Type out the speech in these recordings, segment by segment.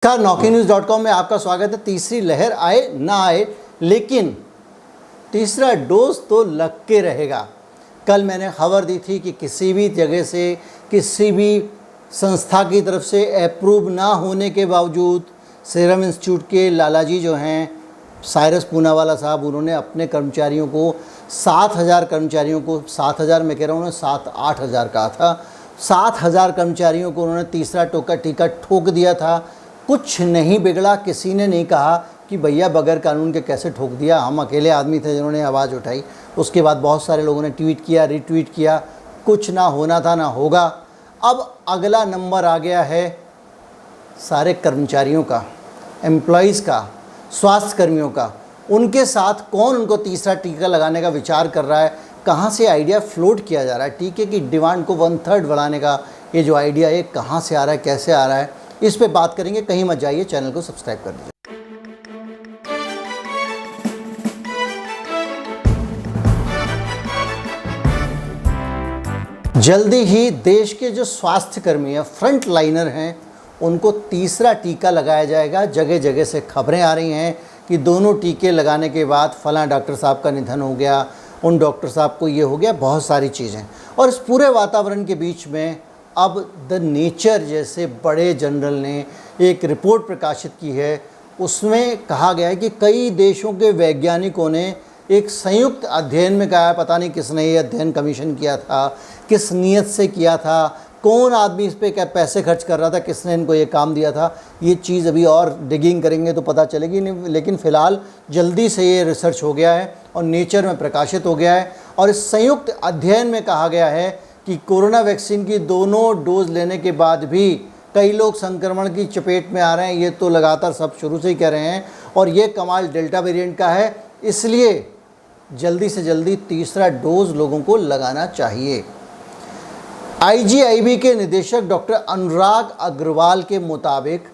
नमस्कार, NaukiNews.com में आपका स्वागत है। तीसरी लहर आए ना आए, लेकिन तीसरा डोज तो लग के रहेगा। कल मैंने खबर दी थी कि किसी भी जगह से, किसी भी संस्था की तरफ से अप्रूव ना होने के बावजूद सीरम इंस्टीट्यूट के लालाजी जो हैं, साइरस पूनावाला साहब, उन्होंने अपने कर्मचारियों को 7,000 कर्मचारियों को 7,000 मैं कह रहा हूँ, उन्होंने 7-8 हज़ार कहा था, 7,000 कर्मचारियों को उन्होंने तीसरा टीका ठोक दिया था। कुछ नहीं बिगड़ा, किसी ने नहीं कहा कि भैया बगैर कानून के कैसे ठोक दिया। हम अकेले आदमी थे जिन्होंने आवाज़ उठाई। उसके बाद बहुत सारे लोगों ने ट्वीट किया, रीट्वीट किया। कुछ ना होना था ना होगा। अब अगला नंबर आ गया है सारे कर्मचारियों का, एम्प्लॉइज़ का, स्वास्थ्य कर्मियों का। उनके साथ कौन उनको तीसरा टीका लगाने का विचार कर रहा है, कहाँ से आइडिया फ्लोट किया जा रहा है। टीके की डिमांड को 1/3 बढ़ाने का ये जो आइडिया है, कहाँ से आ रहा है, कैसे आ रहा है, इस पे बात करेंगे। कहीं मत जाइए, चैनल को सब्सक्राइब कर दीजिए। जल्दी ही देश के जो स्वास्थ्य कर्मी हैं, फ्रंट लाइनर हैं, उनको तीसरा टीका लगाया जाएगा। जगह जगह से खबरें आ रही हैं कि दोनों टीके लगाने के बाद फलां डॉक्टर साहब का निधन हो गया, उन डॉक्टर साहब को ये हो गया, बहुत सारी चीज़ें। और इस पूरे वातावरण के बीच में अब द नेचर जैसे बड़े जर्नल ने एक रिपोर्ट प्रकाशित की है। उसमें कहा गया है कि कई देशों के वैज्ञानिकों ने एक संयुक्त अध्ययन में कहा है, पता नहीं किसने ये अध्ययन कमीशन किया था, किस नीयत से किया था, कौन आदमी इस पे क्या पैसे खर्च कर रहा था, किसने इनको ये काम दिया था। ये चीज़ अभी और डिगिंग करेंगे तो पता चलेगी नहीं, लेकिन फ़िलहाल जल्दी से ये रिसर्च हो गया है और नेचर में प्रकाशित हो गया है। और इस संयुक्त अध्ययन में कहा गया है कि कोरोना वैक्सीन की दोनों डोज लेने के बाद भी कई लोग संक्रमण की चपेट में आ रहे हैं। ये तो लगातार सब शुरू से ही कह रहे हैं, और ये कमाल डेल्टा वेरिएंट का है। इसलिए जल्दी से जल्दी तीसरा डोज लोगों को लगाना चाहिए। IGIB के निदेशक डॉक्टर अनुराग अग्रवाल के मुताबिक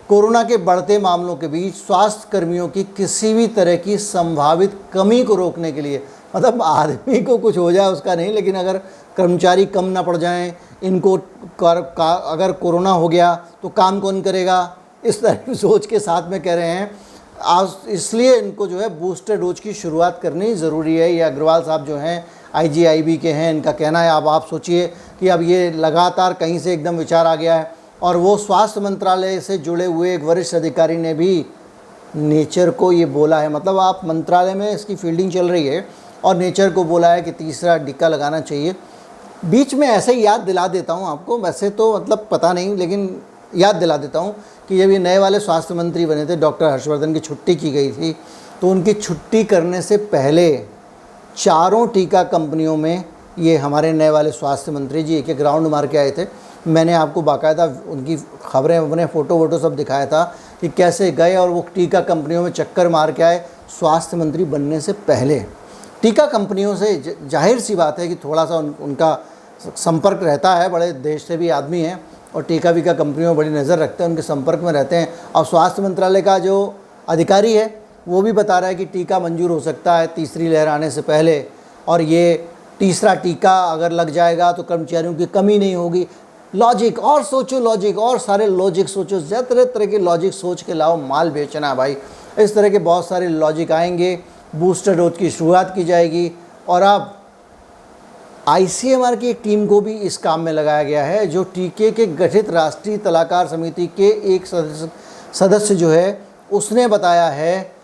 कोरोना के बढ़ते मामलों के बीच स्वास्थ्य कर्मियों की किसी भी तरह की संभावित कमी को रोकने के लिए, मतलब आदमी को कुछ हो जाए उसका नहीं, लेकिन अगर कर्मचारी कम ना पड़ जाएं, इनको अगर कोरोना हो गया तो काम कौन करेगा, इस तरह की सोच के साथ में कह रहे हैं आज, इसलिए इनको जो है बूस्टर डोज की शुरुआत करनी ज़रूरी है। ये अग्रवाल साहब जो हैं IGIB के हैं, इनका कहना है। अब आप सोचिए कि अब ये लगातार कहीं से एकदम विचार आ गया है, और वो स्वास्थ्य मंत्रालय से जुड़े हुए एक वरिष्ठ अधिकारी ने भी नेचर को ये बोला है। मतलब आप मंत्रालय में इसकी फील्डिंग चल रही है और नेचर को बोला है कि तीसरा टीका लगाना चाहिए। बीच में ऐसे ही याद दिला देता हूँ आपको, वैसे तो मतलब पता नहीं, लेकिन याद दिला देता हूँ कि जब ये नए वाले स्वास्थ्य मंत्री बने थे, डॉक्टर हर्षवर्धन की छुट्टी की गई थी, तो उनकी छुट्टी करने से पहले चारों टीका कंपनियों में ये हमारे नए वाले स्वास्थ्य मंत्री जी एक राउंड मार के आए थे। मैंने आपको बाकायदा उनकी खबरें, अपने फ़ोटो सब दिखाया था कि कैसे गए और वो टीका कंपनियों में चक्कर मार के आए स्वास्थ्य मंत्री बनने से पहले। टीका कंपनियों से जाहिर सी बात है कि थोड़ा सा उनका संपर्क रहता है, बड़े देश से भी आदमी हैं और टीका वीका कंपनियों में बड़ी नज़र रखते हैं, उनके संपर्क में रहते हैं। और स्वास्थ्य मंत्रालय का जो अधिकारी है वो भी बता रहा है कि टीका मंजूर हो सकता है तीसरी लहर आने से पहले, और ये तीसरा टीका अगर लग जाएगा तो कर्मचारियों की कमी नहीं होगी। लॉजिक और सोचो, लॉजिक और सारे लॉजिक सोचो, तरह तरह के लॉजिक सोच के लाओ, माल बेचना भाई। इस तरह के बहुत सारे लॉजिक आएंगे, बूस्टर डोज की शुरुआत की जाएगी। और अब ICMR की एक टीम को भी इस काम में लगाया गया है, जो टीके के गठित राष्ट्रीय सलाहकार समिति के एक सदस्य जो है, उसने बताया है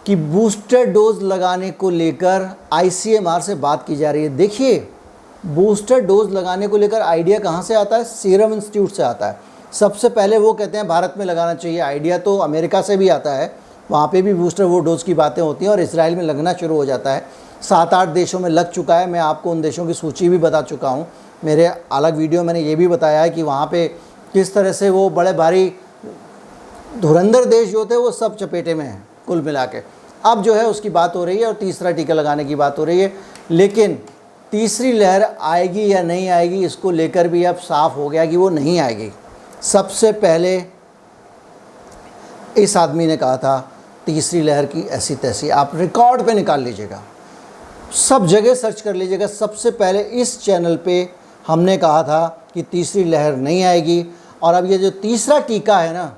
कि बूस्टर डोज लगाने को लेकर ICMR से बात की जा रही है। देखिए, बूस्टर डोज लगाने को लेकर आइडिया कहाँ से आता है? सीरम इंस्टीट्यूट से आता है। सबसे पहले वो कहते हैं भारत में लगाना चाहिए। आइडिया तो अमेरिका से भी आता है, वहाँ पे भी बूस्टर वो डोज की बातें होती हैं, और इजराइल में लगना शुरू हो जाता है। 7-8 देशों में लग चुका है। मैं आपको उन देशों की सूची भी बता चुका हूँ। मेरे अलग वीडियो मैंने ये भी बताया है कि वहाँ पे किस तरह से वो बड़े भारी धुरंधर देश जो थे वो सब चपेटे में हैं कुल मिला के। अब जो है उसकी बात हो रही है और तीसरा टीका लगाने की बात हो रही है, लेकिन तीसरी लहर आएगी या नहीं आएगी, इसको लेकर भी अब साफ हो गया कि वो नहीं आएगी। सबसे पहले इस आदमी ने कहा था तीसरी लहर की ऐसी तैसी, आप रिकॉर्ड पे निकाल लीजिएगा, सब जगह सर्च कर लीजिएगा। सबसे पहले इस चैनल पे हमने कहा था कि तीसरी लहर नहीं आएगी, और अब ये जो तीसरा टीका है ना,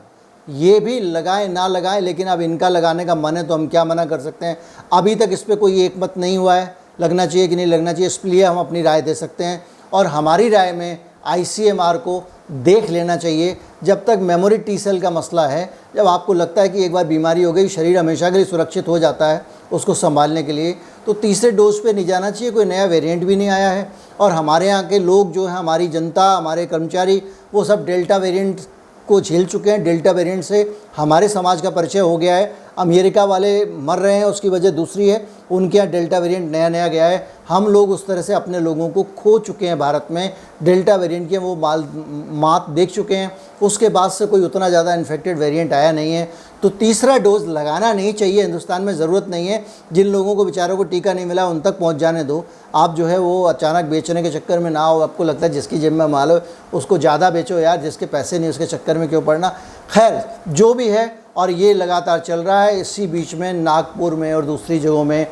ये भी लगाएं ना लगाएं, लेकिन अब इनका लगाने का मन है तो हम क्या मना कर सकते हैं। अभी तक इस पर कोई एक मत नहीं हुआ है लगना चाहिए कि नहीं लगना चाहिए, इसलिए हम अपनी राय दे सकते हैं। और हमारी राय में ICMR को देख लेना चाहिए। जब तक मेमोरी टी सेल का मसला है, जब आपको लगता है कि एक बार बीमारी हो गई, शरीर हमेशा के लिए सुरक्षित हो जाता है उसको संभालने के लिए, तो तीसरे डोज पे नहीं जाना चाहिए। कोई नया वेरिएंट भी नहीं आया है और हमारे यहाँ के लोग जो हैं, हमारी जनता, हमारे कर्मचारी, वो सब डेल्टा वेरिएंट को झेल चुके हैं। डेल्टा वेरिएंट से हमारे समाज का परिचय हो गया है। अमेरिका वाले मर रहे हैं, उसकी वजह दूसरी है, उनके यहाँ डेल्टा वेरिएंट नया नया गया है। हम लोग उस तरह से अपने लोगों को खो चुके हैं भारत में, डेल्टा वेरिएंट के वो मात देख चुके हैं। उसके बाद से कोई उतना ज़्यादा इन्फेक्टेड वेरिएंट आया नहीं है, तो तीसरा डोज लगाना नहीं चाहिए। हिंदुस्तान में ज़रूरत नहीं है। जिन लोगों को बेचारों को टीका नहीं मिला उन तक पहुंच जाने दो। आप जो है वो अचानक बेचने के चक्कर में ना हो। आपको लगता है जिसकी जेब में माल हो उसको ज़्यादा बेचो यार, जिसके पैसे नहीं उसके चक्कर में क्यों पड़ना। खैर जो भी है, और ये लगातार चल रहा है। इसी बीच में नागपुर में और दूसरी जगहों में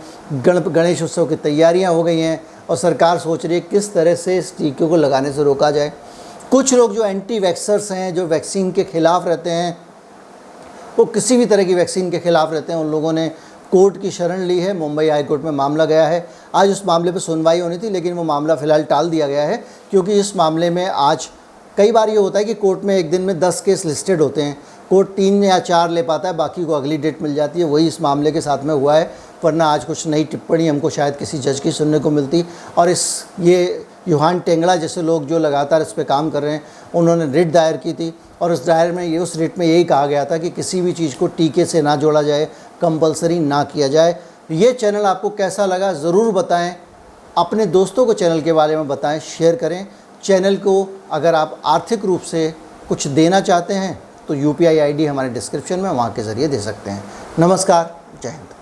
गणेश उत्सव की तैयारियां हो गई हैं और सरकार सोच रही है किस तरह से इस टीके को लगाने से रोका जाए। कुछ लोग जो एंटी वैक्सर्स हैं, जो वैक्सीन के ख़िलाफ़ रहते हैं, वो किसी भी तरह की वैक्सीन के ख़िलाफ़ रहते हैं, उन लोगों ने कोर्ट की शरण ली है। मुंबई हाई कोर्ट में मामला गया है। आज उस मामले पर सुनवाई होनी थी, लेकिन वो मामला फ़िलहाल टाल दिया गया है, क्योंकि इस मामले में आज कई बार ये होता है कि कोर्ट में एक दिन में 10 केस लिस्टेड होते हैं, कोर्ट 3 या 4 ले पाता है, बाकी को अगली डेट मिल जाती है। वही इस मामले के साथ में हुआ है, वरना आज कुछ नई टिप्पणी हमको शायद किसी जज की सुनने को मिलती। और ये यूहान टेंगड़ा जैसे लोग जो लगातार इस पे काम कर रहे हैं, उन्होंने रिट दायर की थी और उस दायर में उस रिट में यही कहा गया था कि किसी भी चीज़ को टीके से ना जोड़ा जाए, कंपलसरी ना किया जाए। ये चैनल आपको कैसा लगा ज़रूर बताएं, अपने दोस्तों को चैनल के बारे में बताएं, शेयर करें। चैनल को अगर आप आर्थिक रूप से कुछ देना चाहते हैं तो UPI ID हमारे डिस्क्रिप्शन में, वहाँ के ज़रिए दे सकते हैं। नमस्कार, जय हिंद।